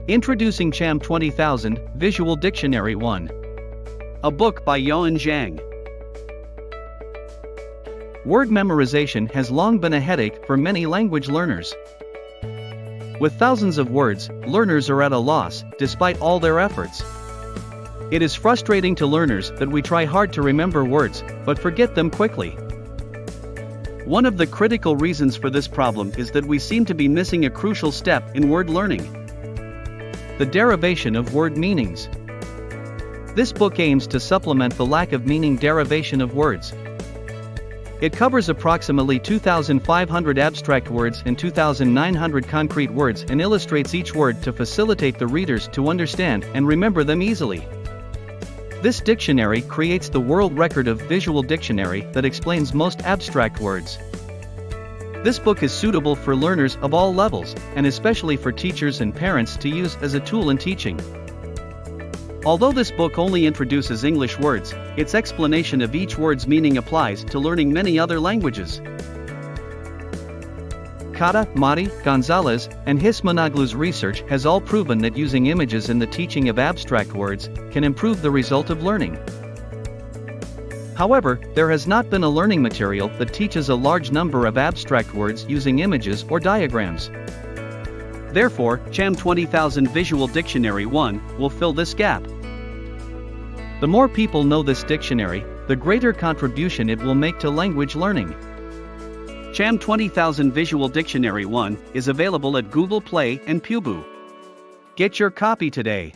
Introducing Cham 20,000 Visual Dictionary 1. A book by Yawen Zhang. Word memorization has long been a headache for many language learners. With thousands of words, learners are at a loss, despite all their efforts. It is frustrating to learners that we try hard to remember words, but forget them quickly. One of the critical reasons for this problem is that we seem to be missing a crucial step in word learning: the derivation of word meanings. This book aims to supplement the lack of meaning derivation of words. It covers approximately 2,500 abstract words and 2,900 concrete words and illustrates each word to facilitate the readers to understand and remember them easily. This dictionary creates the world record of visual dictionary that explains most abstract words. This book is suitable for learners of all levels, and especially for teachers and parents to use as a tool in teaching. Although this book only introduces English words, its explanation of each word's meaning applies to learning many other languages. Kata, Mati, Gonzalez, and Hismanoglu's research has all proven that using images in the teaching of abstract words can improve the result of learning. However, there has not been a learning material that teaches a large number of abstract words using images or diagrams. Therefore, Cham 20,000 Visual Dictionary 1 will fill this gap. The more people know this dictionary, the greater contribution it will make to language learning. Cham 20,000 Visual Dictionary 1 is available at Google Play and Pubu. Get your copy today.